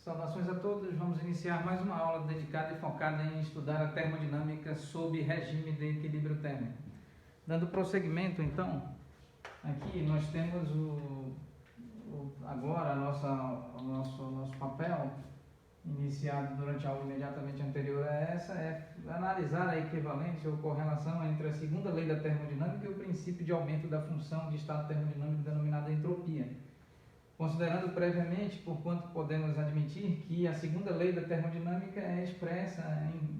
Saudações a todos, vamos iniciar mais uma aula dedicada e focada em estudar a termodinâmica sob regime de equilíbrio térmico. Dando prosseguimento, então, aqui nós temos agora o nosso papel, iniciado durante a aula imediatamente anterior a essa, é analisar a equivalência ou correlação entre a segunda lei da termodinâmica e o princípio de aumento da função de estado termodinâmico denominada entropia. Considerando previamente, por quanto podemos admitir, que a segunda lei da termodinâmica é expressa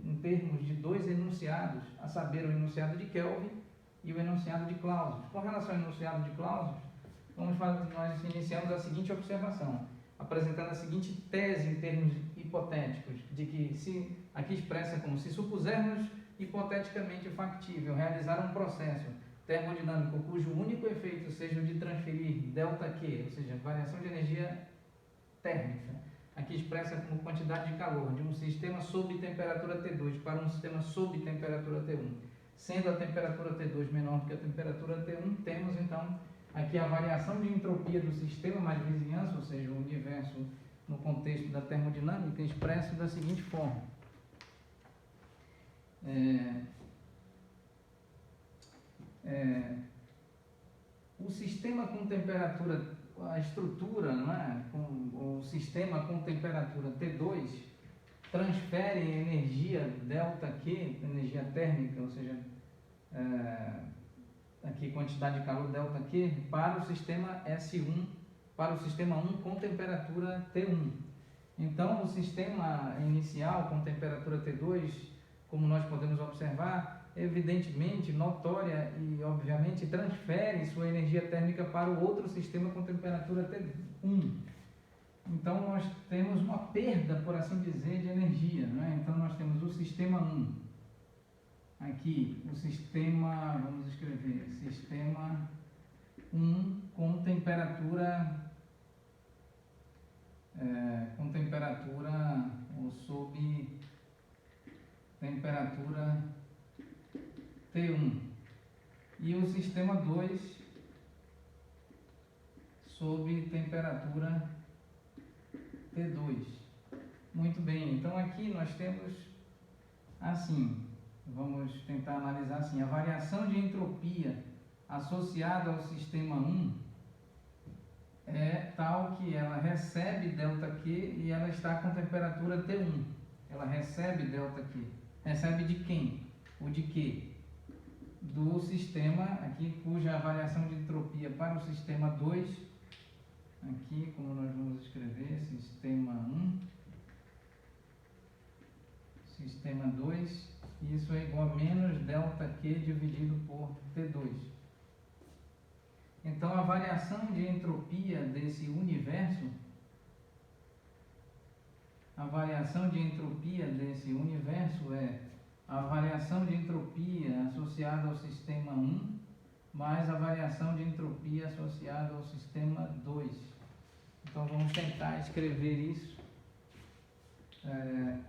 em termos de dois enunciados, a saber, o enunciado de Kelvin e o enunciado de Clausius. Com relação ao enunciado de Clausius, nós iniciamos a seguinte observação, apresentando a seguinte tese em termos hipotéticos, de que, aqui expressa como se supusermos hipoteticamente factível realizar um processo termodinâmico cujo único efeito seja o de transferir ΔQ, ou seja, variação de energia térmica, aqui expressa como quantidade de calor de um sistema sob temperatura T2 para um sistema sob temperatura T1, sendo a temperatura T2 menor do que a temperatura T1, temos então aqui a variação de entropia do sistema mais vizinhança, ou seja, o universo no contexto da termodinâmica, expresso da seguinte forma. O sistema com temperatura, a estrutura, não é? O sistema com temperatura T2 transfere energia ΔQ, energia térmica, ou seja, aqui quantidade de calor ΔQ, para o sistema S1, para o sistema 1 com temperatura T1. Então, o sistema inicial com temperatura T2, como nós podemos observar, evidentemente, notória e obviamente transfere sua energia térmica para o outro sistema com temperatura T1. Então nós temos uma perda, por assim dizer, de energia, né? Então nós temos o sistema 1, aqui o sistema, vamos escrever, sistema 1 com temperatura ou sob temperatura T1 e o sistema 2 sob temperatura T2. Muito bem, então aqui nós temos assim, vamos tentar analisar assim, a variação de entropia associada ao sistema 1 é tal que ela recebe ΔQ e ela está com temperatura T1. Ela recebe ΔQ. Recebe de quem? O de quê? Do sistema aqui, cuja variação de entropia para o sistema 2, aqui como nós vamos escrever, sistema 1, sistema 2, isso é igual a menos ΔQ dividido por T2. Então a variação de entropia desse universo, é a variação de entropia associada ao sistema 1 mais a variação de entropia associada ao sistema 2. Então vamos tentar escrever isso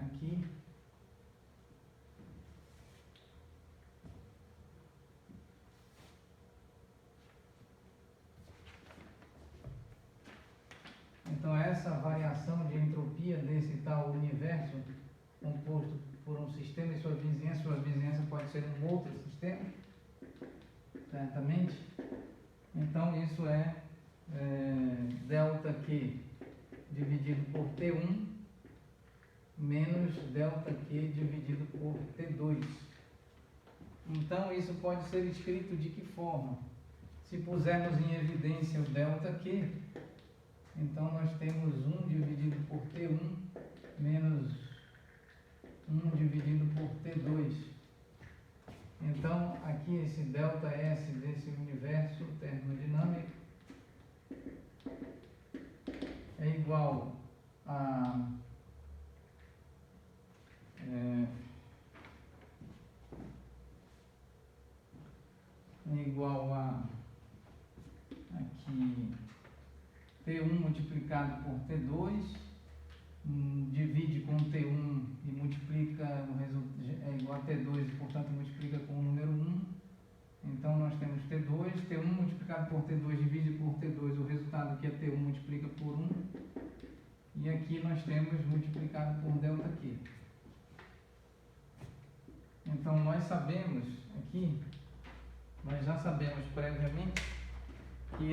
aqui. Então essa variação de entropia desse tal universo composto por um sistema e sua vizinhança pode ser um outro sistema, certamente. Então isso é ΔQ dividido por T1 menos ΔQ dividido por T2. Então isso pode ser escrito de que forma? Se pusermos em evidência o ΔQ, então nós temos 1 dividido por T1 menos 1 dividido por T2. Então, aqui esse ΔS desse universo termodinâmico é igual a aqui T1 multiplicado por T2, divide com T1 e multiplica, é igual a T2 e portanto multiplica com o número 1. Então nós temos T1 multiplicado por T2 divide por T2, o resultado que é T1 multiplica por 1, E aqui nós temos multiplicado por ΔQ. Então nós sabemos aqui, nós já sabemos previamente